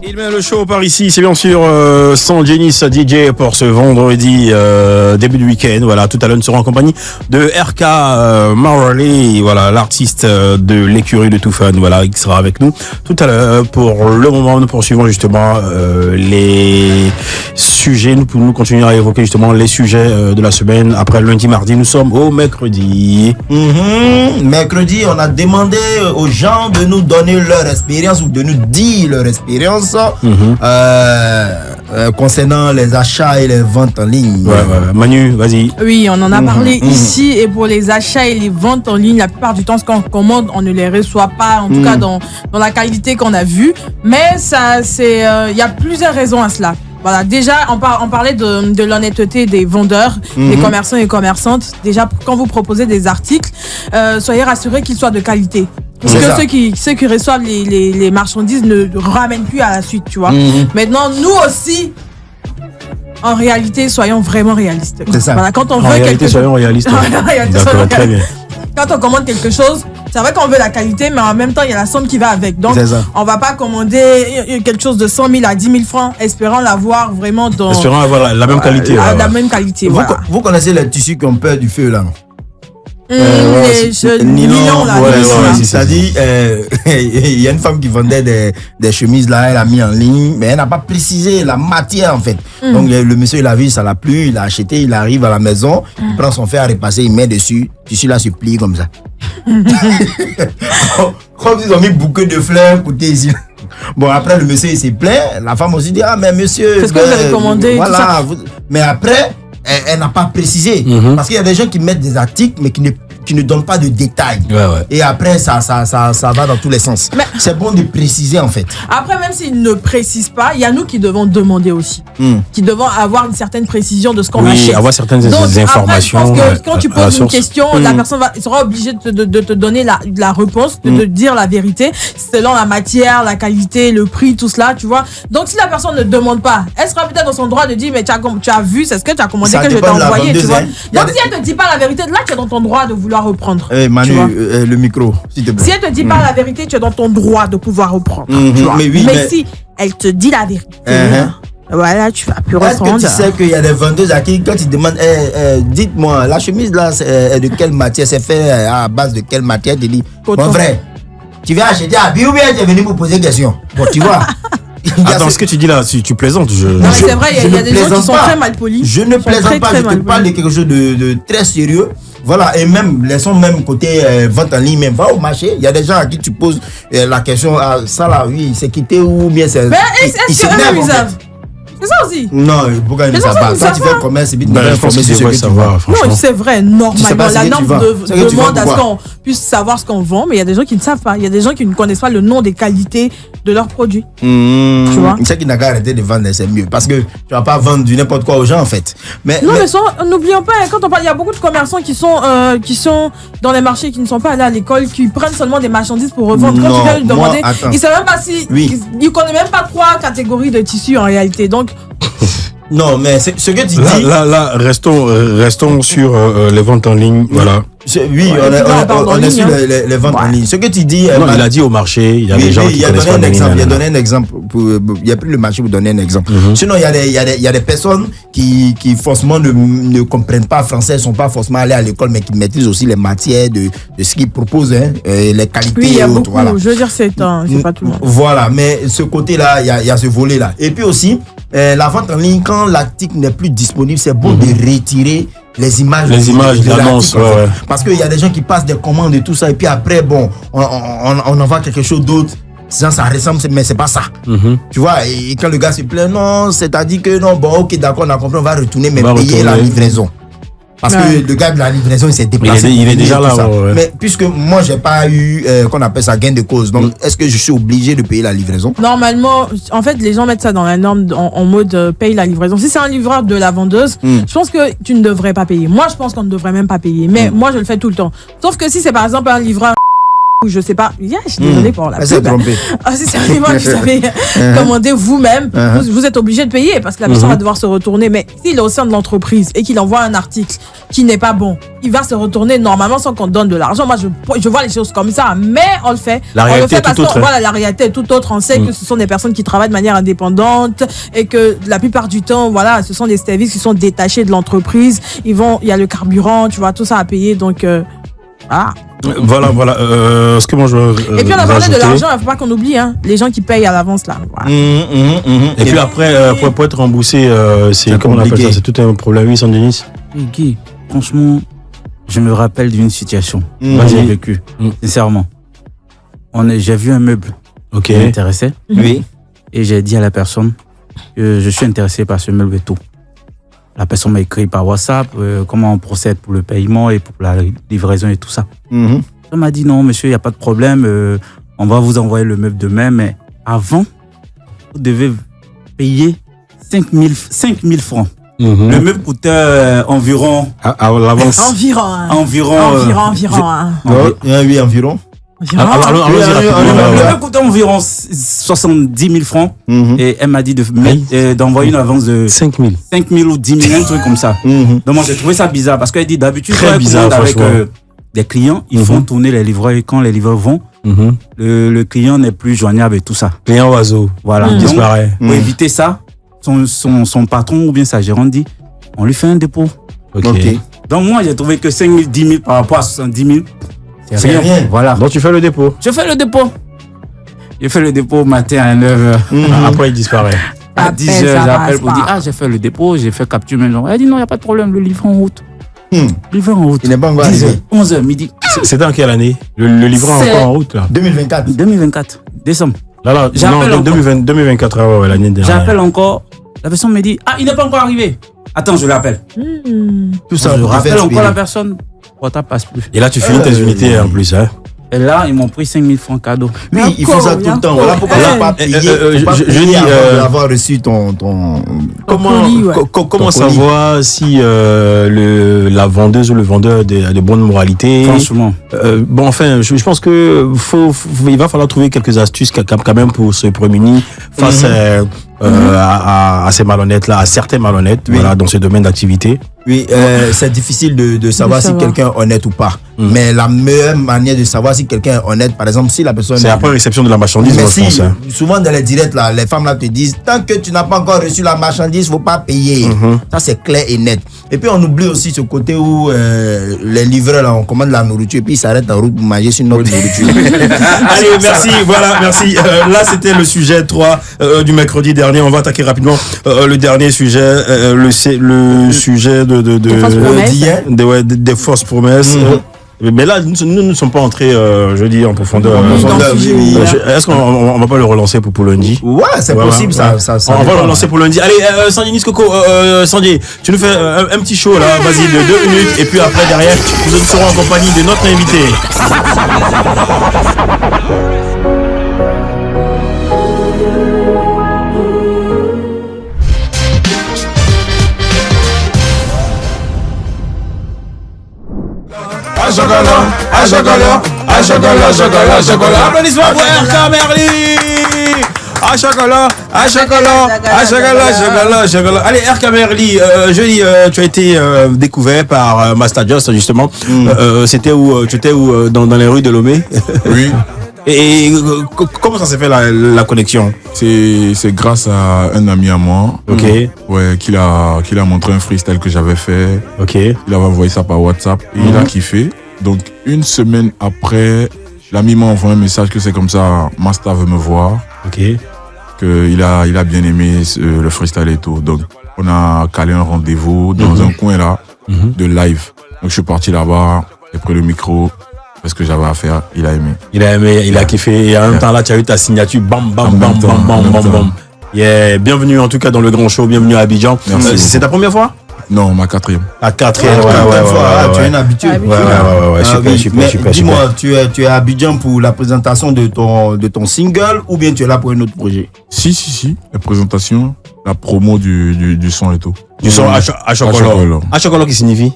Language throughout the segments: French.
Il met le show par ici, c'est bien sûr Son Genis DJ pour ce vendredi début de week-end. Voilà, tout à l'heure nous serons en compagnie de RK Marley, voilà, l'artiste de l'écurie de Too Fun, voilà, qui sera avec nous tout à l'heure. Pour le moment, nous poursuivons justement les sujets. Nous continuons à évoquer justement les sujets de la semaine. Après lundi, mardi, nous sommes au mercredi. Mercredi, on a demandé aux gens de nous donner leur expérience ou de nous dire leur expérience concernant les achats et les ventes en ligne. Ouais. Manu, vas-y. Oui, on en a parlé ici. Et pour les achats et les ventes en ligne, la plupart du temps, ce qu'on commande, on ne les reçoit pas, en tout cas dans la qualité qu'on a vue. Mais ça, c'est, y a plusieurs raisons à cela. Voilà, déjà, on parlait de l'honnêteté des vendeurs, des commerçants et commerçantes. Déjà, quand vous proposez des articles, soyez rassurés qu'ils soient de qualité. Parce que ceux qui reçoivent les marchandises ne ramènent plus à la suite, tu vois. Maintenant, nous aussi, en réalité, soyons vraiment réalistes. C'est ça. Voilà, quand on En veut réalité, soyons réalistes. D'accord, très bien. Quand on commande quelque chose, c'est vrai qu'on veut la qualité, mais en même temps, il y a la somme qui va avec. Donc, on va pas commander quelque chose de 100 000 à 10 000 francs, espérant l'avoir vraiment dans... Espérant avoir la même qualité. La même qualité, voilà. Vous connaissez les tissus qui ont peur du feu, là? Nylon, là. C'est-à-dire, il y a une femme qui vendait des chemises, là, elle a mis en ligne, mais elle n'a pas précisé la matière, en fait. Donc, le monsieur, il a vu, ça l'a plu, il a acheté, il arrive à la maison, il prend son fer à repasser, il met dessus, le tissu là se plie comme ça. Comme ils ont mis bouquet de fleurs, écoutez ici. Bon, après, le monsieur, il s'est plaint, la femme aussi dit, ah, mais monsieur... C'est ce que vous avez commandé, voilà, mais après... Elle n'a pas précisé. Parce qu'il y a des gens qui mettent des articles, mais qui ne donnent pas de détails. Et après, ça va dans tous les sens. C'est bon de préciser, en fait. Après, même s'ils ne précisent pas, il y a nous qui devons demander aussi. Qui devons avoir une certaine précision de ce qu'on achète. Oui, avoir certaines informations. Après, je pense que quand tu poses une question, la personne sera obligée de te donner la réponse, de te dire la vérité, selon la matière, la qualité, le prix, tout cela, tu vois. Donc, si la personne ne demande pas, elle sera peut-être dans son droit de dire, mais tu as vu, c'est ce que tu as commandé, que je t'ai envoyé, tu vois. Donc, si elle te dit pas la vérité, là, tu es dans ton droit de vouloir reprendre. Manu, le micro, s'il te plaît. Si elle te dit pas la vérité, tu es dans ton droit de pouvoir reprendre. Tu vois. Mais si elle te dit la vérité, voilà, tu vas plus reprendre. Est-ce que tu sais qu'il y a des vendeuses à qui, quand ils demandent, dites-moi, la chemise là, est de quelle matière? C'est fait à base de quelle matière? Tu dis, bon, vrai, tu viens acheter à Biou, bien, tu es venu me poser des questions. Bon, tu vois. Attends, ce que tu dis là, tu plaisantes. Non, mais c'est vrai, il y a des gens qui sont très mal polis. Je ne plaisante pas, je te parle de quelque chose de très sérieux. Voilà, et même, laissons même côté vente en ligne, même va au marché, il y a des gens à qui tu poses la question, ça là, oui, c'est quitté ou bien c'est... Mais est-ce qu'eux ils savent? C'est ça aussi. Non, pourquoi ils ne savent pas? Quand tu fais le commerce, c'est vite de informer sur ce que tu vois. Non, c'est vrai, normalement. La norme demande à ce qu'on puisse savoir ce qu'on vend, mais il y a des gens qui ne savent pas. Il y a des gens qui ne connaissent pas le nom des qualités de leurs produits. Tu vois? C'est qui n'a qu'à arrêter de vendre, c'est mieux. Parce que tu ne vas pas vendre du n'importe quoi aux gens, en fait. Mais n'oublions pas, quand on parle, il y a beaucoup de commerçants qui sont dans les marchés, qui ne sont pas allés à l'école, qui prennent seulement des marchandises pour revendre. Quand tu viens lui demander, il ne sait même pas si. Il ne connaît même pas 3 catégories de tissus en réalité. Donc, non, mais ce que tu dis. Là, restons sur les ventes en ligne. Voilà. Oui, on est sur les ventes en ligne. Ce que tu dis. Non, il a dit au marché, il y a des gens qui connaissent pas des lignes. Il a donné un exemple. Il a pris le marché pour donner un exemple. Sinon, il y a des personnes qui forcément ne comprennent pas français, ne sont pas forcément allées à l'école, mais qui maîtrisent aussi les matières de ce qu'ils proposent, les qualités. Oui, il y a et autres, beaucoup. Voilà. Je veux dire, c'est pas tout le monde. Voilà, mais ce côté-là, il y a ce volet-là. Et puis aussi, la vente en ligne, quand l'article n'est plus disponible, c'est bon de retirer les images de l'annonce, parce qu'il y a des gens qui passent des commandes et tout ça, et puis après, bon, on envoie quelque chose d'autre, ça ressemble, mais c'est pas ça. Tu vois, et quand le gars se plaint, non, c'est-à-dire que non, bon, ok, d'accord, on a compris, on va retourner, mais payer la livraison. Parce que le gars de la livraison, il s'est déplacé. Il est déjà là. Mais puisque moi, j'ai pas eu, qu'on appelle ça gain de cause, donc est-ce que je suis obligé de payer la livraison? Normalement, en fait, les gens mettent ça dans la norme en mode paye la livraison. Si c'est un livreur de la vendeuse, je pense que tu ne devrais pas payer. Moi, je pense qu'on ne devrait même pas payer. Mais moi, je le fais tout le temps. Sauf que si c'est par exemple un livreur je sais pas. Yeah, je suis désolée pour la Elle s'est pub. trompée. Ah, si sérieusement, vous avez commandé vous-même, vous êtes obligé de payer parce que la personne va devoir se retourner. Mais s'il est au sein de l'entreprise et qu'il envoie un article qui n'est pas bon, il va se retourner normalement sans qu'on donne de l'argent. Moi, je vois les choses comme ça, mais on le fait. La réalité est tout autre. Voilà, la réalité est tout autre. On sait que ce sont des personnes qui travaillent de manière indépendante et que la plupart du temps, voilà, ce sont des services qui sont détachés de l'entreprise. Il y a le carburant, tu vois, tout ça à payer. Donc, Voilà. Ce que moi je veux et puis on a parlé de l'argent, il ne faut pas qu'on oublie, hein, les gens qui payent à l'avance là. Voilà. Et puis après, pour être remboursé, c'est comment on appelle ça? C'est tout un problème, oui, San Denis. Guy, franchement, je me rappelle d'une situation que j'ai vécue, sincèrement. J'ai vu un meuble qui m'intéressait. Oui. Et j'ai dit à la personne que je suis intéressé par ce meuble et tout. La personne m'a écrit par WhatsApp comment on procède pour le paiement et pour la livraison et tout ça. Elle m'a dit non, monsieur, il n'y a pas de problème. On va vous envoyer le meuble demain. Mais avant, vous devez payer 5 000 francs. Le meuble coûtait environ... À l'avance. Environ. Oui, environ. Le meuble coûtait environ 70 000 francs. Et elle m'a dit d'envoyer une avance de 5 000 ou 10 000, un truc comme ça. Donc moi j'ai trouvé ça bizarre parce qu'elle dit d'habitude très bizarre avec des clients, ils font tourner les livreurs et quand les livreurs vont, le client n'est plus joignable et tout ça. Client oiseau. Voilà. Donc, disparaît. Pour éviter ça, son patron ou bien sa gérante dit on lui fait un dépôt. Ok. Donc moi j'ai trouvé que 5 000, 10 000 par rapport à 70 000, c'est rien. Voilà. Donc tu fais le dépôt. Je fais le dépôt. Je fais le dépôt matin à 9h. Après il disparaît. À 10h, j'appelle pour dire j'ai fait le dépôt, j'ai fait capture maison. Elle dit non, il n'y a pas de problème, le livre en route. Livre en route. Il n'est pas encore 10h, arrivé. 11h, midi. C'était en quelle année? Le livret est encore en route là. 2024. 2024, décembre. Non, 2024, l'année dernière. J'appelle encore. La personne me dit il n'est pas encore arrivé. Attends, je l'appelle. Tout ça, Je pour te rappelle faire encore la aspirer. personne. Portable passe plus. Et là tu finis tes unités en plus, hein. Et là, ils m'ont pris 5 000 francs cadeau. Oui, il faut ça tout le temps. Voilà pourquoi il ne faut pas payer. je dis, avoir reçu ton colis, ouais. Comment savoir si la vendeuse ou le vendeur a de bonnes moralités? Franchement. Bon, enfin, je pense que il va falloir trouver quelques astuces quand même pour se prémunir face à ces malhonnêtes-là, à certains malhonnêtes, voilà, dans ce domaine d'activité. Oui, c'est difficile de savoir si quelqu'un est honnête ou pas. Mais la meilleure manière de savoir si quelqu'un est honnête, par exemple, si la personne... C'est après réception de la marchandise, mais moi, je pense. Hein. Souvent dans les directs, là, les femmes là te disent, tant que tu n'as pas encore reçu la marchandise, il ne faut pas payer. Ça, c'est clair et net. Et puis, on oublie aussi ce côté où les livreurs, là, on commande la nourriture et puis ils s'arrêtent en route pour manger sur notre nourriture. Allez, merci, voilà, merci. Là, c'était le sujet 3 du mercredi dernier. On va attaquer rapidement le dernier sujet, le sujet des fausses promesses. Mais là, nous ne sommes pas entrés, je dis, en profondeur. Est-ce qu'on va pas le relancer pour lundi? Ouais, c'est possible, ça. On va le relancer pour lundi. Allez, Sandy Coco, Sandy, tu nous fais un petit show là, vas-y, de 2 minutes. Et puis après, derrière, nous serons en compagnie de notre invité. Applaudissements pour RK Merli. Allez, RK Merli, jeudi, tu as été découvert par Master Just, justement. C'était où? Tu étais où? Dans les rues de Lomé? Oui. Et comment ça s'est fait la connexion? C'est grâce à un ami à moi. Ok. Ouais, qui a montré un freestyle que j'avais fait. Ok. Il avait envoyé ça par WhatsApp et il a kiffé. Donc une semaine après, l'ami m'a envoyé un message que c'est comme ça, Master veut me voir. Ok. qu'il a bien aimé le freestyle et tout. Donc, on a calé un rendez-vous dans un coin là, de live. Donc, je suis parti là-bas, j'ai pris le micro, fait ce que j'avais à faire, il a aimé. Il a aimé, il a kiffé. Et en même temps, là, tu as eu ta signature, bam, bam, bam, bam, bam, bam, bam. Yeah. Bienvenue en tout cas dans le grand show, bienvenue à Abidjan. C'est ta première fois? Non, ma quatrième. La quatrième, tu es une habitude. Super. Dis-moi, tu es à Abidjan pour la présentation de ton single ou bien tu es là pour un autre projet? Si. La présentation, la promo du son et tout. Du son à chocolat. À chocolat qui signifie?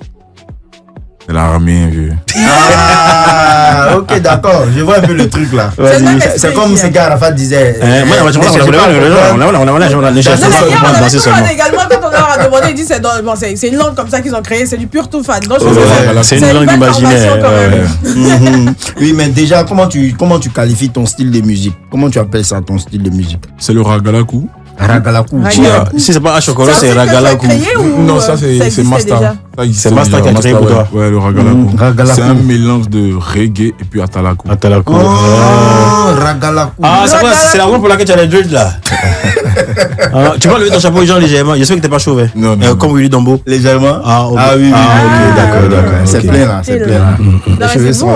C'est l'armée, vieux. Ah, ok, d'accord. Je vois un peu le truc là. Vas-y. C'est comme ce gars Arafat disait. Moi, on a également, quand on leur a demandé, ils disent c'est une langue comme ça qu'ils ont créée, c'est du pur Toufan. Donc, je pense que c'est une langue imaginaire. Oui, mais déjà, comment tu qualifies ton style de musique? Comment tu appelles ça, ton style de musique? C'est le Ragalakou. Ragalakou. Si c'est pas à chocolat, c'est Ragalakou. Non, ça c'est Masta. C'est Masta qui a créé pour toi. Ouais, le Ragalakou. C'est un mélange de reggae et puis Atalakou. Atalakou. Ragalakou. Ah, c'est la raison pour laquelle tu as les dreads là. Tu peux lever ton chapeau les gens légèrement. J'espère que t'es pas chauve. Non. Comme Willy Dombo. Légèrement. Ah, ok. Ah oui. Ok, d'accord. C'est plein là. C'est plein là. Les cheveux sont.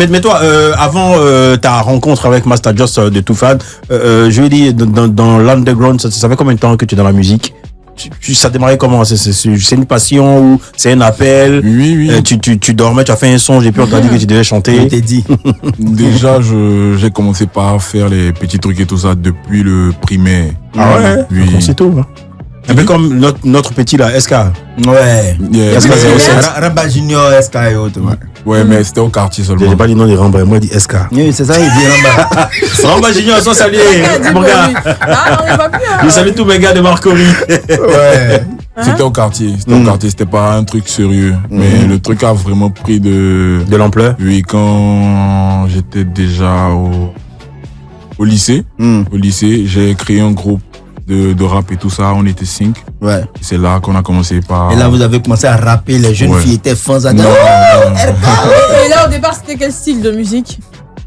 Mais toi, avant ta rencontre avec Master Joss de Toufan, je lui dis dans l'underground, ça fait combien de temps que tu es dans la musique? Ça démarrait comment? C'est une passion ou c'est un appel? Oui. Tu dormais, tu as fait un songe et puis on t'a dit que tu devais chanter. Je t'ai dit. Déjà, j'ai commencé par faire les petits trucs et tout ça depuis le primaire. Ah ouais? Oui. C'est tout. Hein. Un peu comme notre petit là, SK. Ouais. Yeah. Ramba Junior, SK et autres. Ouais, mais c'était au quartier seulement. J'ai pas dit non de Ramba, moi il dit SK. Oui, c'est ça, il dit Ramba. Ramba Junior, sans saluer, mon gars. Ah, on est pas plus. Je salue tous mes gars de Marcory. Ouais. C'était au quartier. C'était pas un truc sérieux. Mais le truc a vraiment pris de l'ampleur. Oui, quand j'étais déjà au lycée. Au lycée, j'ai créé un groupe de rap et tout ça. On était 5. Ouais. C'est là qu'on a commencé par. Et là, vous avez commencé à rapper. Les jeunes filles étaient fans à Non. Et là, au départ, c'était quel style de musique?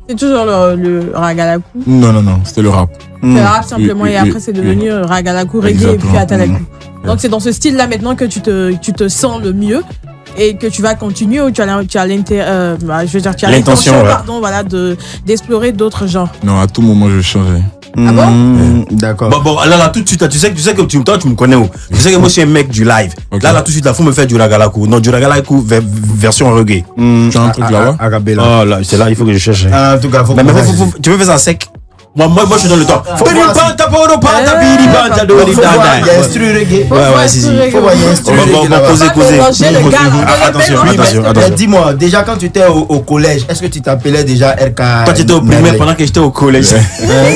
C'est toujours le Ragalakou. Non, c'était le rap. Le rap simplement, et après c'est devenu oui. Ragalakou, reggae et puis Atalakou. Donc c'est dans ce style-là maintenant que tu te sens le mieux et que tu vas continuer ou tu as l'intention, voilà, d'explorer d'autres genres. Non, à tout moment je vais changer. Ah bon? D'accord. Bon, là, tout de suite, tu sais que toi, tu me connais où? Tu sais que moi, je suis un mec du live. Okay. Là, tout de suite, il faut me faire du Ragalakou. Non, du Ragalakou version reggae. Tu as un truc là-bas? Oh, là, c'est là, il faut que je cherche. En tout cas, tu veux faire ça sec? Moi, je suis dans le temps. Il y a instru reggae. Ouais, si. Faut voir, il y a instru reggae. Attention. Dis-moi, déjà quand tu étais au collège, est-ce que tu t'appelais déjà RK? Toi, tu étais au primaire pendant que j'étais au collège.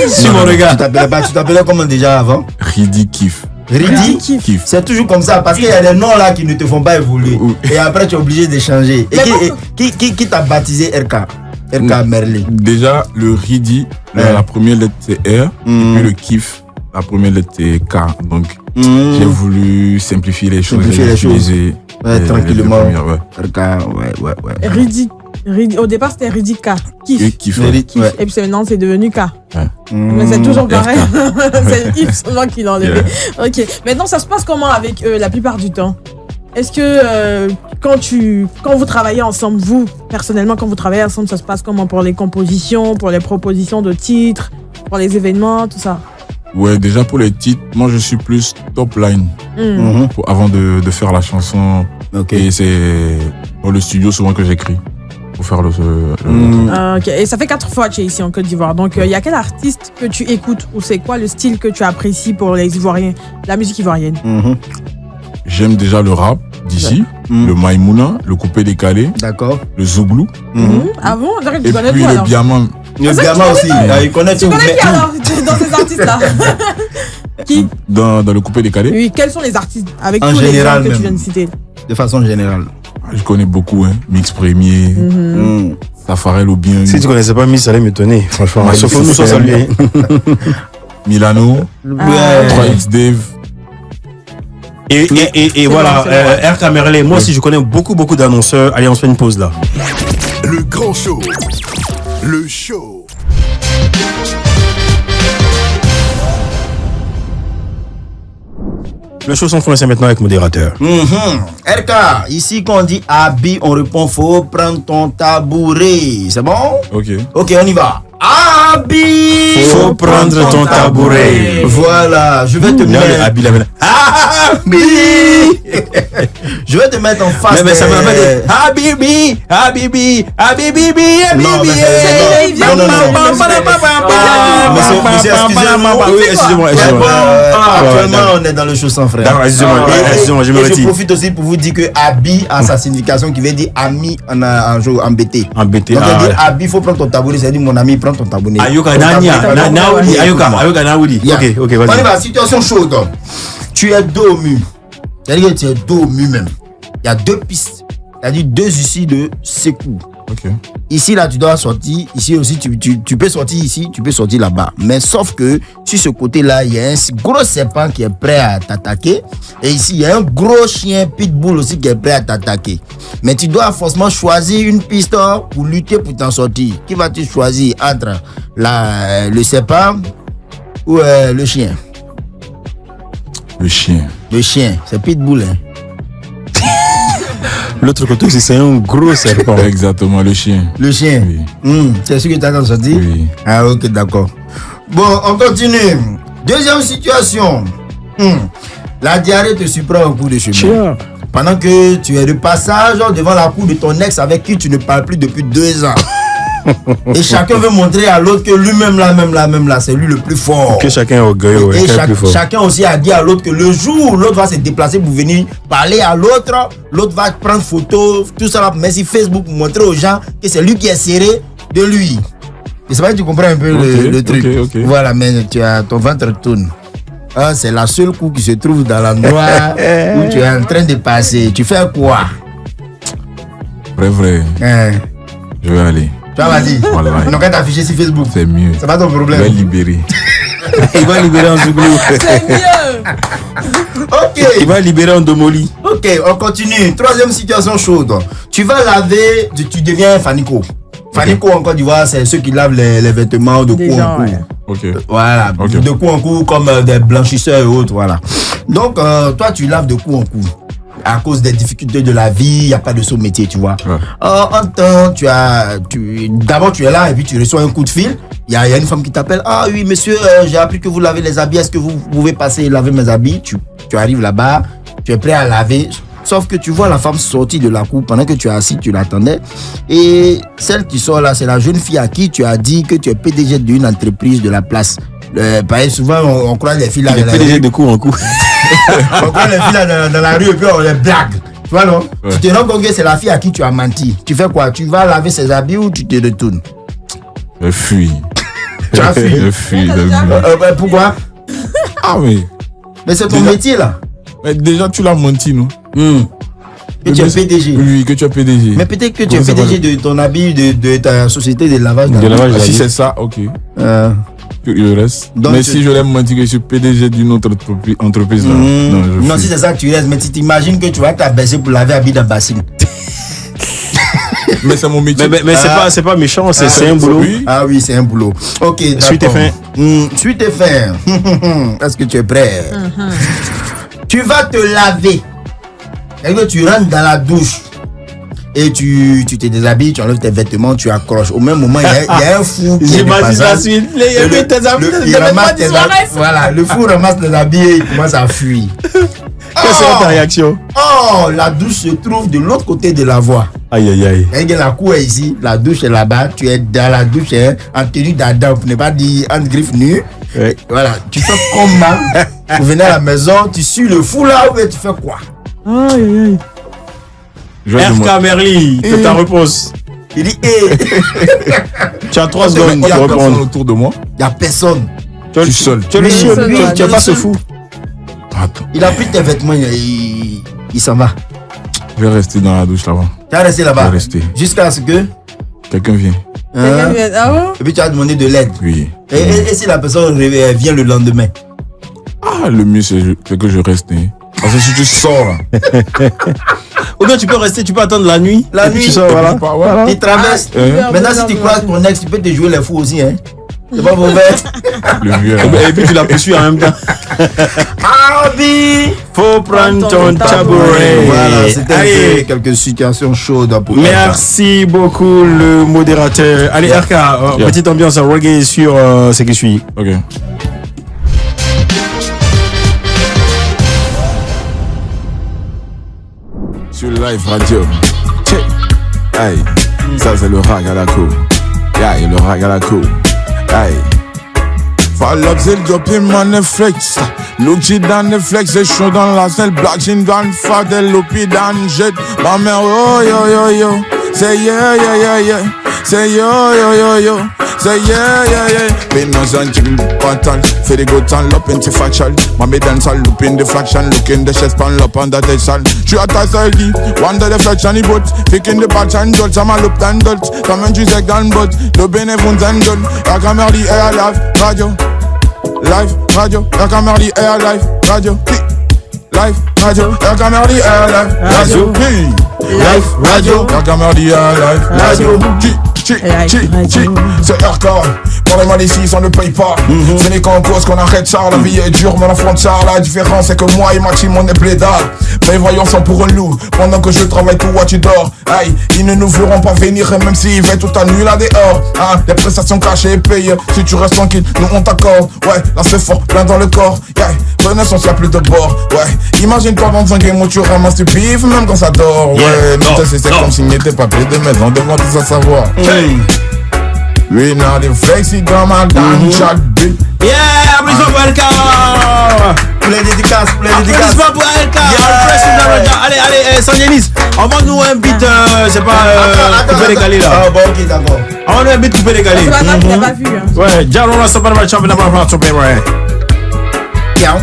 Suis mon regard. Tu t'appelais comment déjà avant? Ridi Kiff. Ridi Kiff. C'est toujours comme ça parce qu'il y a des noms là qui ne te font pas évoluer. Et après, tu es obligé de changer. Et qui t'a baptisé RK Merlin? Déjà, le Ridi, la première lettre c'est R, et puis le Kiff, la première lettre c'est K. Donc, j'ai voulu simplifier les choses. Tranquillement. RK, ouais. Ridi, au départ c'était Ridika. Kiff. Et puis maintenant c'est devenu K. Ouais. Mais c'est toujours pareil. C'est le If seulement qui l'a enlevé. Ouais. Ok. Maintenant ça se passe comment avec eux la plupart du temps? Est-ce que quand vous travaillez ensemble, vous, personnellement, quand vous travaillez ensemble, ça se passe comment pour les compositions, pour les propositions de titres, pour les événements, tout ça? Ouais, déjà pour les titres, moi je suis plus top line avant de faire la chanson. Okay. Et c'est dans le studio souvent que j'écris pour faire le ok. Et ça fait 4 fois que tu es ici en Côte d'Ivoire. Donc il y a quel artiste que tu écoutes ou c'est quoi le style que tu apprécies pour les Ivoiriens, la musique ivoirienne? J'aime déjà le rap d'ici, le Maïmouna, le coupé décalé, d'accord, le Zouglou. Ah bon? Et puis le Biaman. Le Biaman aussi, il connaît tout. Tu connais qui alors dans ces artistes-là? Qui? Dans le coupé décalé? Oui, quels sont les artistes avec en tous général les gens que tu viens de citer? De façon générale. Je connais beaucoup, Mix Premier, Tafarel ou bien. Si tu connaissais pas Miss, ça allait m'étonner, franchement. Sauf que nous sommes salués. Milano, 3X Dave. Et voilà, RK Merlin, moi aussi je connais beaucoup d'annonceurs. Allez, on se fait une pause là. Le grand show. Le show. Le show sans c'est maintenant avec modérateur. RK, ici quand on dit Abi, on répond faut prendre ton tabouret. C'est bon? Ok, on y va. Abi, faut prendre ton tabouret. Voilà, je vais te mettre. Abi. Je vais te mettre en face. Mais ça m'a fait Habibi, Habibi, Habibi, Non, mais Habibi. non, monsieur, excusez-moi. Actuellement, on est dans le show sans frère. D'accord, excusez-moi, je me Et je retire. profite aussi pour vous dire que Abi a sa signification qui veut dire ami en jeu embêté. Embêté, Donc, ah, dire ouais. Abi, il faut prendre ton tabouret. C'est-à-dire, mon ami, prends ton tabouret. Ayuka Nania, Naoudi, Ayuka Naoudi. Yeah. Ok, On y vas-y. va, situation chaude. Tu es dos au mur. C'est-à-dire que tu es dos au mur même. Il y a deux pistes. C'est-à-dire deux issues de secours. Ok. Ici, là, tu dois sortir. Ici aussi, tu peux sortir ici, tu peux sortir là-bas. Mais sauf que sur ce côté-là, il y a un gros serpent qui est prêt à t'attaquer. Et ici, il y a un gros chien pitbull aussi qui est prêt à t'attaquer. Mais tu dois forcément choisir une piste pour lutter pour t'en sortir. Qui vas-tu choisir entre le serpent ou le chien? Le chien. Le chien, c'est pitbull. Hein. L'autre côté aussi, c'est un gros serpent. Exactement, le chien. Le chien. Oui. C'est ce que tu as sorti? Oui. Ah, ok, d'accord. Bon, on continue. Deuxième situation. La diarrhée te surprend au cours de chemin. Tiens. Pendant que tu es de passage devant la cour de ton ex avec qui tu ne parles plus depuis 2 ans. Et chacun veut montrer à l'autre que lui-même là, c'est lui le plus fort. Que chacun est orgueilleux, ouais, Et qui est le plus fort. chacun aussi a dit à l'autre que le jour où l'autre va se déplacer pour venir parler à l'autre, l'autre va prendre photo, tout ça, mais sur Facebook pour montrer aux gens que c'est lui qui est serré de lui. Et c'est vrai que tu comprends un peu le truc. ok. Voilà, mais tu as ton ventre tourne. Ah, c'est la seule coup qui se trouve dans l'endroit où tu es en train de passer. Tu fais quoi? Vrai. Hein? Je vais aller. Tu vas vas-y. Voilà. Donc, quand t'afficher sur Facebook, C'est mieux. c'est pas ton Je problème. vais libérer. Il va libérer un Zouglou. C'est mieux. Ok. Il va libérer un Domoli. Ok, on continue. Troisième situation chaude. Tu vas laver, tu deviens Fanico. Fanico en Côte d'Ivoire, c'est ceux qui lavent les vêtements de Des coup en gens, coup. ouais. Ok. Voilà, Ok. de coup en coup, comme des blanchisseurs et autres, voilà. Donc, toi, tu laves de coup en coup. À cause des difficultés de la vie, il n'y a pas de saut métier, tu vois. Ouais. En temps, d'abord, tu es là et puis tu reçois un coup de fil. Il y a une femme qui t'appelle. Ah oui, monsieur, j'ai appris que vous lavez les habits. Est-ce que vous pouvez passer et laver mes habits? Tu arrives là-bas, tu es prêt à laver. Sauf que tu vois la femme sortir de la cour pendant que tu es assis, tu l'attendais. Et celle qui sort là, c'est la jeune fille à qui tu as dit que tu es PDG d'une entreprise de la place. Pareil, souvent, on croit les filles là. Il est dans la PDG rue. de coup en coup. On croit les filles là dans la rue et puis on les blague. Tu vois, non? Ouais. Tu te rends compte que c'est la fille à qui tu as menti. Tu fais quoi? Tu vas laver ses habits ou tu te retournes? Je fuis. Tu as fui. Je fuis. Pourquoi? Ah oui. Mais c'est ton Déjà- métier là. Mais déjà, tu l'as menti, non? Que tu es PDG. Oui, que tu es PDG. Mais peut-être que tu es Comment ça va? PDG de ton habit, de ta société de lavage. De lavage. Ah, si c'est ça, ok. Que le reste. Donc, mais tu- si je l'aime mentir que je suis PDG d'une autre entreprise, là. Non, je Non, fuis. si c'est ça que tu restes, mais tu t'imagines que tu vas t'abaisser pour laver habit dans la bassine. Mais c'est mon métier. Mais c'est pas méchant, c'est un boulot. Oui. Ah oui, c'est un boulot. Ok, Suite et d'accord. fin. Suite et fin. Est-ce que tu es prêt? Tu vas te laver. C'est-à-dire que tu rentres dans la douche et tu te déshabilles, tu enlèves tes vêtements, tu accroches. Au même moment, il y a un fou qui est de J'imagine la passage. suite. Il ramasse tes habits. Voilà, le fou ramasse tes habits et il commence à fuir. Quelle sera ta réaction? Oh, la douche se trouve de l'autre côté de la voie. Aïe, aïe, aïe. Et la cour est ici, la douche est là-bas, tu es dans la douche hein, en tenue d'Adam, pour ne pas dire en griffe nue. Ouais. Voilà, tu fais comment? Vous venez à la maison, tu suis le fou là ou tu fais quoi? Je vais demander- RK Merli, ta réponse. Il dit, hé, Tu as 3 Il secondes y a pour personne répondre. autour de moi. il n'y a personne. Tu es Je suis seul. Tu es le Oui, seul. oui, Tu es oui, pas oui. ce fou. Attends, Il a pris tes vêtements, il s'en va. je vais rester dans la douche là-bas. Tu vas rester Je là-bas vais rester. jusqu'à ce que. Quelqu'un vient. hein, Ah bon? et puis tu as demandé de l'aide. Oui. Et si la personne vient le lendemain? Ah, le mieux, c'est que je reste. Hein. Parce que si tu sors, là, Ou bien tu peux rester, tu peux attendre la nuit. La et puis nuit. tu sors, voilà. tu pars, voilà. Il traverse. Ah, Maintenant, si tu croises ton ex, tu peux te jouer les fous aussi. Hein. C'est pas mauvais. Le vieux. là. Et puis tu la poursuis en même temps. Abi! Faut prendre ton Ton tabouret. Voilà, c'était un peu Allez, quelques situations chaudes pour merci beaucoup le modérateur. Allez RK, Yeah. petite ambiance reggae sur ce qui suit. Ok. Sur Live Radio. Check. Hey, ça c'est le rag à la cour. Yeah, le rag à la cour. Hey. Fall up, c'est le doping, man, Netflix. Look, j'ai dans Netflix, c'est chaud dans la selle. Black jean, dans fadel, lopi, dans jet. Ma mère, oh, yo, yo, yo. Say yeah, yeah, yeah, yeah. Say yo, yo, yo, yo. Say yeah, yeah, yeah. Pin no and chill, pantal. Fais des good and lop into factual. Mami dance all loop in the fraction. Look in the chest pan lop under the sal. She a tasse à dit. One de the fraction, he boat. Fick in the batch and jolt. Sama loop and jolt. Come and choose a gun but. Le bénévon and jolt. La caméra dit air live radio. Live radio. La caméra dit air live radio. Live radio. La caméra dit air live radio. Live radio. La caméra dit air live radio. C'est hardcore. Pour les mal ici, on ne paye pas. Ce n'est qu'en cause qu'on arrête ça. La vie est dure, mais on affronte ça. La différence, c'est que moi et Maxime, on est blédards. Mes voyants sont pour un loup. Pendant que je travaille pour toi, tu dors. Aïe, ils ne nous verront pas venir. Et même s'ils veulent toute la nuit là dehors. Hein, des prestations cachées et payées. Si tu restes tranquille, nous on t'accorde. Ouais, là c'est fort, plein dans le corps. Yeah, renaissance, y'a plus de bord. Ouais, imagine-toi dans un game où tu ramasses du pif, même quand ça dort. Ouais, nous c'est comme si n'était pas payé de maison. Demande tout ça savoir. We know the flexi dans ma dame, chaque beat. Yeah, applaudissements pour LK. Pour les dédicaces, pour les dédicaces. Applaudissements pour LK. Allez, allez, Sanjenis, envoie-nous un beat, c'est pas coupé décalé là. Ah bon, ok, d'accord. Envoie-nous un beat coupé décalé. C'est pas grave, il n'a pas vu. Ouais, Jaron la sapana va champion d'avoir fait choper, ouais. Piam.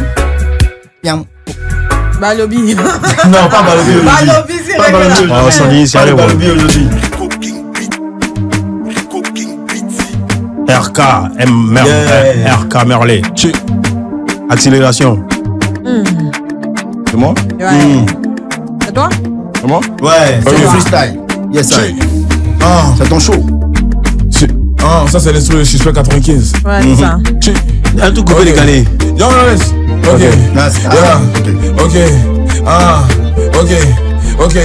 Piam. Balobi. Non, pas Balobi aujourd'hui. Balobi, c'est réglé. Oh, Sanjenis, c'est allé, Balobi aujourd'hui. RK, RK Merlé. Accélération. C'est moi? Ouais. C'est toi? C'est moi? Ouais, c'est le freestyle. Yes, sir. C'est ton show. Ça c'est l'instru de Suspect 95. Ouais, c'est ça. Un tout coupé décalé. Yo, reste. Ok. Ok.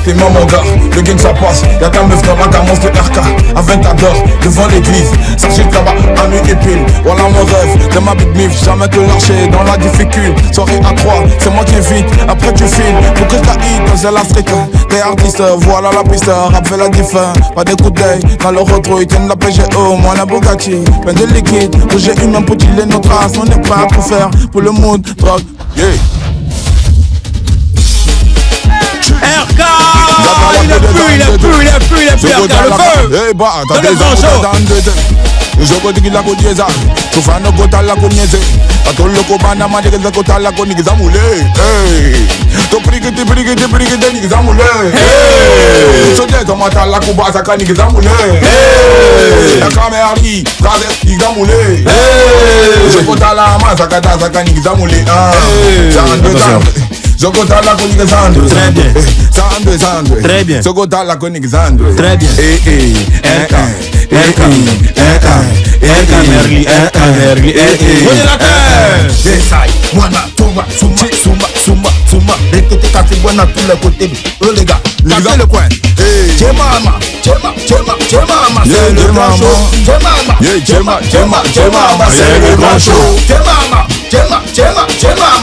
T'es moi mon gars, le game ça passe. Y'a ta meuf dans ma camance de RK. Avec ta dor, devant l'église. Ça suit là-bas, à nuit et pile. Voilà mon rêve, de ma big mif. Jamais te lâcher dans la difficulté. Soirée à 3, c'est moi qui invite. Après tu files, pour que je t'aille dans la street. T'es artiste, voilà la piste. Rap fait la diff, pas des coups d'œil. Dans le retro, ils tiennent la PGO. Moi la Bugatti, plein de liquide. Où j'ai une main pour dealer nos traces. On est prêt à tout faire pour le mood, drogue. Yeah. RK, il est plus, RK, le feu. Eh bah, dans le grand show. Jogo digi la kodieza, tufano kota la konyeze. Atolo ko bana manje keza kota la konigi zamule. Hey, to prikiti nigi zamule. Hey, so je to mata la kubasa kanigi zamule. Hey, la kameri, kaze nigi zamule. Hey, je kota la masa kata saka nigi zamule. Zogota la koniga zandre. Très bien. Zandre. Très bien. Zogota la koniga zandre. Très bien. RK Merli. On est la terre. Yesai, Mwana, Suma. Répétez quand c'est bon à tous les côtés. Oh les gars, tapez le coin. Tchemama. C'est le grand show. Tchemama. C'est le grand show. Tchemama.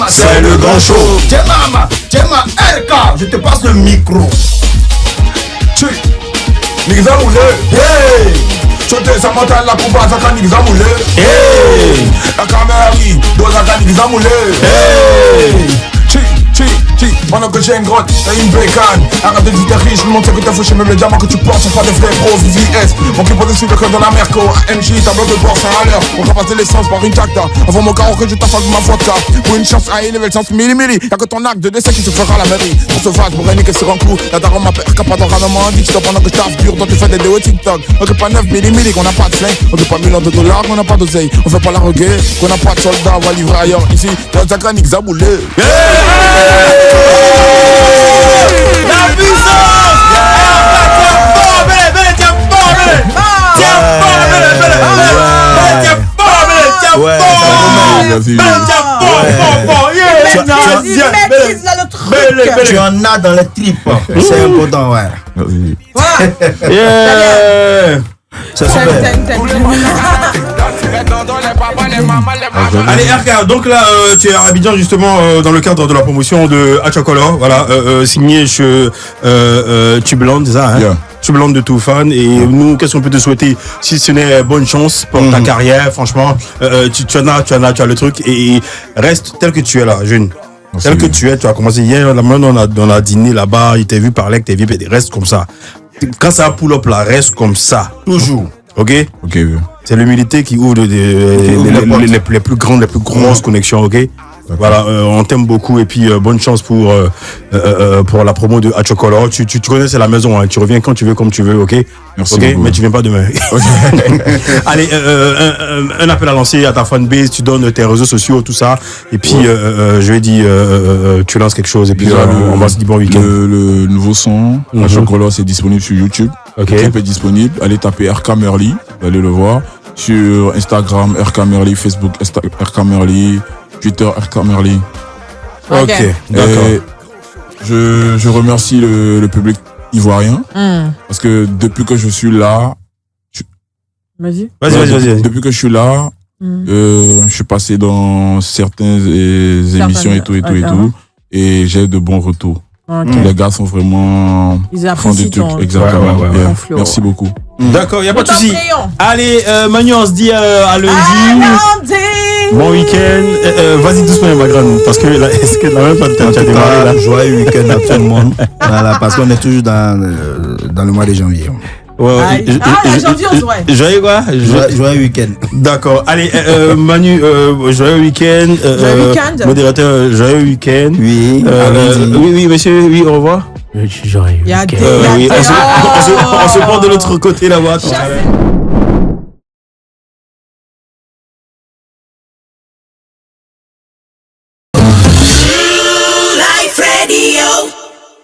C'est le grand show. Tchema, RK, je te passe le micro. Nigga moulé. Hey. Chote samata la kuba zaka nigga moulé. Hey. La kameri, do zaka nigga moulé. Hey. Pendant que j'ai une grotte et une bécane. Arrête de dire t'es riche, le monde sait que t'es fauché. Même les diamants que tu portes sont pas des vrais pros VVS. Mon qui posé sur le cœur de la Merco. AMG, tableau de bord, c'est à l'heure. On va passer l'essence par une tacta. Avant mon carreau que je t'affasse de ma vodka. Pour une chance à élever le sens milli. Y'a que ton acte de décès qui te fera la mairie. Pour sauvage, pour niquer sur un coup. La daronne m'appelle RK, pas d'enranement en digital. Pendant que je taffe dur, donc tu fais des déos TikTok. On fait pas 9 milli, qu'on a pas de flingue. On fait pas millions de dollars, qu'on a pas d'oseille. On fait pas la reggae, qu'on a pas de soldats. On va livrer ailleurs. Ici, dans Zaka Nick Zaboulé. La puissance! Tu en as dans les tripes. C'est important, ouais. Merci. Yeah! C'est super. Allez RK, donc là tu es à Abidjan justement dans le cadre de la promotion de Achocolor, voilà, signé chez Tubuland, c'est ça, hein? Yeah. Tubuland de Toufan, et nous qu'est-ce qu'on peut te souhaiter si ce n'est bonne chance pour ta carrière, franchement, tu as le truc, et reste tel que tu es là, jeune. Tel que tu es, tu as commencé hier, on a dîné là-bas, il t'a vu parler, que t'es vu, reste comme ça. Quand ça pull up là, reste comme ça, toujours, ok? Ok, oui. C'est l'humilité qui ouvre les plus grandes, les plus grosses connexions, ok? Voilà, on t'aime beaucoup et puis bonne chance pour la promo de Achocolor. Tu connais, c'est la maison, hein. Tu reviens quand tu veux, comme tu veux, ok? Merci ok, beaucoup. mais tu viens pas demain. Allez, un appel à lancer à ta fanbase, tu donnes tes réseaux sociaux, tout ça, et puis je vais dire, tu lances quelque chose et puis on va se dire bon week-end. Le nouveau son, Achocolor, c'est disponible sur YouTube. Ok. Le clip est disponible. Allez taper RK Merly, vous allez le voir. Sur Instagram, RK Merly, Facebook, RK Merly, Twitter, RK Merly. Ok, d'accord. Et je remercie le public ivoirien parce que depuis que je suis là, Vas-y. Vas-y. depuis que je suis là, je suis passé dans certaines émissions et tout, et j'ai de bons retours. Okay. Les gars sont vraiment Ils apprécient ton exactement. Ouais. Bien. flow. Merci beaucoup. D'accord, y a pas de Nous t'en souci. prions. Allez, Manu, on se dit à lundi. Bon week-end. Vas-y doucement, ma grande, parce que là, est-ce que la même fois tu as démarré là? Joyeux week-end à tout le monde. Voilà, parce qu'on est toujours dans le mois de janvier. Ouais, janvier, ouais. Joyeux quoi? Joyeux week-end. D'accord. Allez, Manu, joyeux week-end. Joyeux week-end. Modérateur, joyeux week-end. Oui. Oui, monsieur, oui, au revoir. Il y a des. Oui, on se prend de l'autre côté là-bas. Chasse.